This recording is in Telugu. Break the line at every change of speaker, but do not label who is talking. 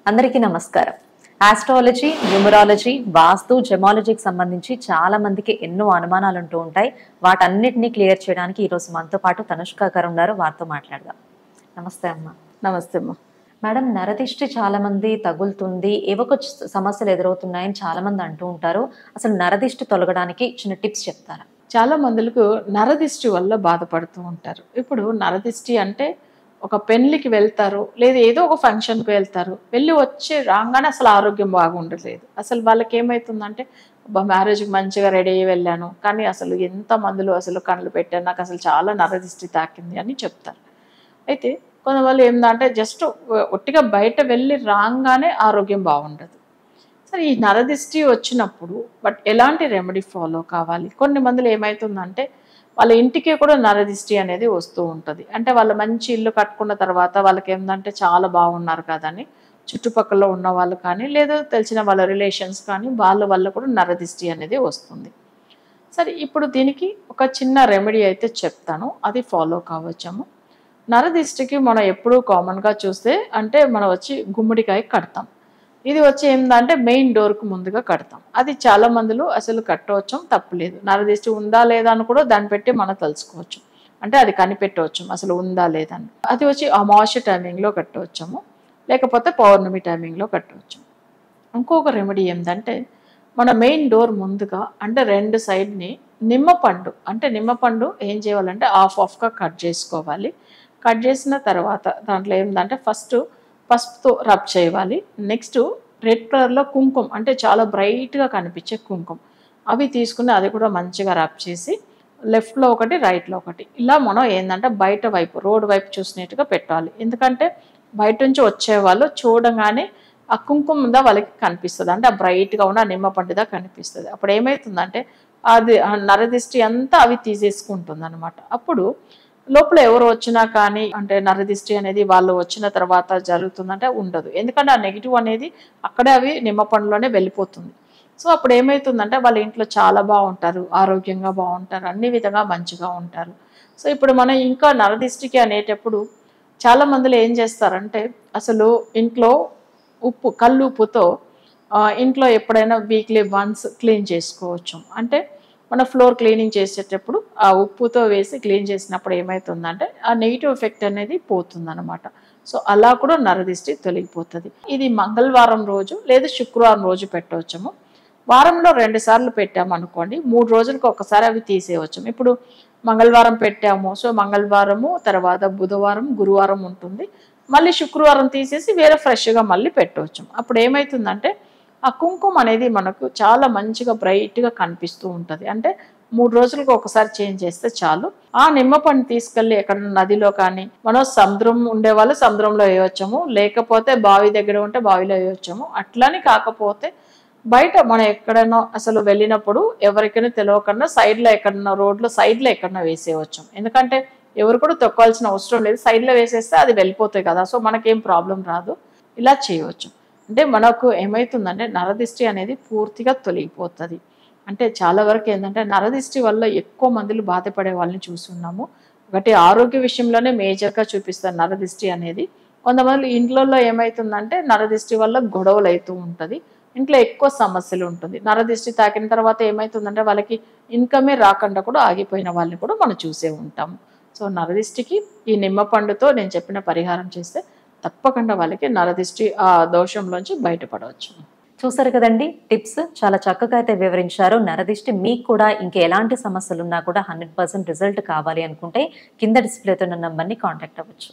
అందరికీ నమస్కారం. ఆస్ట్రాలజీ, న్యూమరాలజీ, వాస్తు, జెమాలజీకి సంబంధించి చాలా మందికి ఎన్నో అనుమానాలు ఉంటూ ఉంటాయి. వాటన్నిటిని క్లియర్ చేయడానికి ఈరోజు మనతో పాటు తనుష్క గారు ఉన్నారు. వారితో మాట్లాడదాం. నమస్తే అమ్మ.
నమస్తే అమ్మ.
మేడం, నరదిష్టి చాలా మంది తగులుతుంది, ఏవో సమస్యలు ఎదురవుతున్నాయని చాలా మంది అంటూ ఉంటారు. అసలు నరదిష్టి తొలగడానికి చిన్న టిప్స్ చెప్తారా?
చాలా మందులకు నరదిష్టి వల్ల బాధపడుతూ ఉంటారు. ఇప్పుడు నరదిష్టి అంటే ఒక పెళ్లికి వెళ్తారు, లేదా ఏదో ఒక ఫంక్షన్కి వెళ్తారు, వెళ్ళి వచ్చి రాగానే అసలు ఆరోగ్యం బాగుండలేదు. అసలు వాళ్ళకి ఏమవుతుందంటే మ్యారేజ్కి మంచిగా రెడీ అయ్యి వెళ్ళాను, కానీ అసలు ఎంత మందులు అసలు కళ్ళు పెట్టాను, నాకు అసలు చాలా నరదిష్టి తాకింది అని చెప్తారు. అయితే కొంతమంది ఏంటంటే జస్ట్ ఒట్టిగా బయట వెళ్ళి రాగానే ఆరోగ్యం బాగుండదు. సరే, ఈ నరదిష్టి వచ్చినప్పుడు ఎలాంటి రెమెడీ ఫాలో కావాలి? కొన్ని మందులు ఏమవుతుందంటే వాళ్ళ ఇంటికి కూడా నరదిష్టి అనేది వస్తూ ఉంటుంది. అంటే వాళ్ళ మంచి ఇల్లు కట్టుకున్న తర్వాత వాళ్ళకి ఏంటంటే చాలా బాగున్నారు కదని చుట్టుపక్కల ఉన్న వాళ్ళు కానీ, లేదా తెలిసిన వాళ్ళ రిలేషన్స్ కానీ, వాళ్ళ వల్ల కూడా నరదిష్టి అనేది వస్తుంది. సరే, ఇప్పుడు దీనికి ఒక చిన్న రెమెడీ అయితే చెప్తాను, అది ఫాలో కావచ్చాము. నరదిష్టికి మనం ఎప్పుడూ కామన్గా చూస్తే అంటే మనం వచ్చి గుమ్మడికాయ కడతాం. ఇది వచ్చి ఏంటంటే మెయిన్ డోర్కు ముందుగా కడతాం. అది చాలా మందిలో అసలు కట్టవచ్చు, తప్పులేదు. నరదిష్టి ఉందా లేదా అని కూడా దాన్ని పెట్టి మనం తెలుసుకోవచ్చు. అంటే అది కనిపెట్టవచ్చు అసలు ఉందా లేదా అని. అది వచ్చి అమావాస్య టైమింగ్లో కట్టవచ్చాము, లేకపోతే పౌర్ణమి టైమింగ్లో కట్టవచ్చు. ఇంకొక రెమెడీ ఏంటంటే మన మెయిన్ డోర్ ముందుగా అంటే రెండు సైడ్ని నిమ్మపండు, అంటే నిమ్మపండు ఏం చేయాలంటే హాఫ్గా కట్ చేసుకోవాలి. కట్ చేసిన తర్వాత దాంట్లో ఏంటంటే ఫస్ట్ పసుపుతో రబ్ చేయాలి. నెక్స్ట్ రెడ్ కలర్లో కుంకుమ, అంటే చాలా బ్రైట్గా కనిపించే కుంకుమ, అవి తీసుకుని అది కూడా మంచిగా రబ్ చేసి లెఫ్ట్లో ఒకటి రైట్లో ఒకటి ఇలా మనం ఏంటంటే బయట వైపు రోడ్ వైపు చూసినట్టుగా పెట్టాలి. ఎందుకంటే బయట నుంచి వచ్చేవాళ్ళు చూడగానే ఆ కుంకుమ ఉందా వాళ్ళకి కనిపిస్తుంది, అంటే ఆ బ్రైట్గా ఉన్న నిమ్మపండుదా కనిపిస్తుంది. అప్పుడు ఏమవుతుందంటే అది నరదిష్టి అంతా అవి తీసేసుకుంటుంది అనమాట. అప్పుడు లోపల ఎవరు వచ్చినా కానీ అంటే నరదిష్టి అనేది వాళ్ళు వచ్చిన తర్వాత జరుగుతుందంటే ఉండదు. ఎందుకంటే ఆ నెగిటివ్ అనేది అక్కడే అవి నిమ్మపండులోనే వెళ్ళిపోతుంది. సో అప్పుడు ఏమవుతుందంటే వాళ్ళ ఇంట్లో చాలా బాగుంటారు, ఆరోగ్యంగా బాగుంటారు, అన్ని విధంగా మంచిగా ఉంటారు. సో ఇప్పుడు మనం ఇంకా నరదిష్టికి అనేటప్పుడు చాలా మందిలో ఏం చేస్తారంటే అసలు ఇంట్లో కళ్ళు ఉప్పుతో ఇంట్లో ఎప్పుడైనా వీక్లీ వన్స్ క్లీన్ చేసుకోవచ్చు. అంటే మన ఫ్లోర్ క్లీనింగ్ చేసేటప్పుడు ఆ ఉప్పుతో వేసి క్లీన్ చేసినప్పుడు ఏమవుతుందంటే ఆ నెగిటివ్ ఎఫెక్ట్ అనేది పోతుందన్నమాట. సో అలా కూడా నరదిష్టి తొలగిపోతుంది. ఇది మంగళవారం రోజు లేదా శుక్రవారం రోజు పెట్టవచ్చాము. వారంలో 2 సార్లు పెట్టామనుకోండి, 3 రోజులకు ఒకసారి అవి తీసేయవచ్చు. ఇప్పుడు మంగళవారం పెట్టాము, సో మంగళవారము తర్వాత బుధవారం గురువారం ఉంటుంది, మళ్ళీ శుక్రవారం తీసేసి వేరే ఫ్రెష్గా మళ్ళీ పెట్టవచ్చు. అప్పుడు ఏమవుతుందంటే ఆ కుంకుమ అనేది మనకు చాలా మంచిగా బ్రైట్గా కనిపిస్తూ ఉంటుంది. అంటే 3 రోజులకు ఒకసారి చేంజ్ చేస్తే చాలు. ఆ నిమ్మపండు తీసుకెళ్ళి ఎక్కడన్నా నదిలో కానీ, మనం సముద్రం ఉండేవాళ్ళు సముద్రంలో వేయవచ్చాము, లేకపోతే బావి దగ్గర ఉంటే బావిలో వేయవచ్చాము. అట్లని కాకపోతే బయట మనం ఎక్కడైనా అసలు వెళ్ళినప్పుడు ఎవరికైనా తెలియకుండా సైడ్లో ఎక్కడన్నా రోడ్లో సైడ్లో ఎక్కడన్నా వేసేయవచ్చు. ఎందుకంటే ఎవరు కూడా తొక్కాల్సిన అవసరం లేదు, సైడ్లో వేసేస్తే అది వెళ్ళిపోతాయి కదా, సో మనకేం ప్రాబ్లం రాదు. ఇలా చేయవచ్చు. అంటే మనకు ఏమవుతుందంటే నరదిష్టి అనేది పూర్తిగా తొలగిపోతుంది. అంటే చాలా వరకు ఏంటంటే నరదిష్టి వల్ల ఎక్కువ మందిలు బాధపడే వాళ్ళని చూస్తున్నాము. ఒకటి ఆరోగ్య విషయంలోనే మేజర్గా చూపిస్తారు నరదిష్టి అనేది. కొంతమంది ఇంట్లో ఏమవుతుందంటే నరదిష్టి వల్ల గొడవలు అవుతూ ఉంటుంది, ఇంట్లో ఎక్కువ సమస్యలు ఉంటుంది. నరదిష్టి తాకిన తర్వాత ఏమవుతుందంటే వాళ్ళకి ఇన్కమే రాకుండా కూడా ఆగిపోయిన వాళ్ళని కూడా మనం చూసే ఉంటాము. సో నరదిష్టికి ఈ నిమ్మపండుతో నేను చెప్పిన పరిహారం చేస్తే తప్పకుండా వాళ్ళకి నరదిష్టి ఆ దోషంలోంచి బయటపడవచ్చు.
చూసారు కదండి, టిప్స్ చాలా చక్కగా అయితే వివరించారు. నరదిష్టి మీకు కూడా ఇంకా ఎలాంటి సమస్యలు ఉన్నా కూడా 100% రిజల్ట్ కావాలి అనుకుంటే కింద డిస్ప్లేతో ఉన్న నంబర్ని కాంటాక్ట్ అవ్వచ్చు.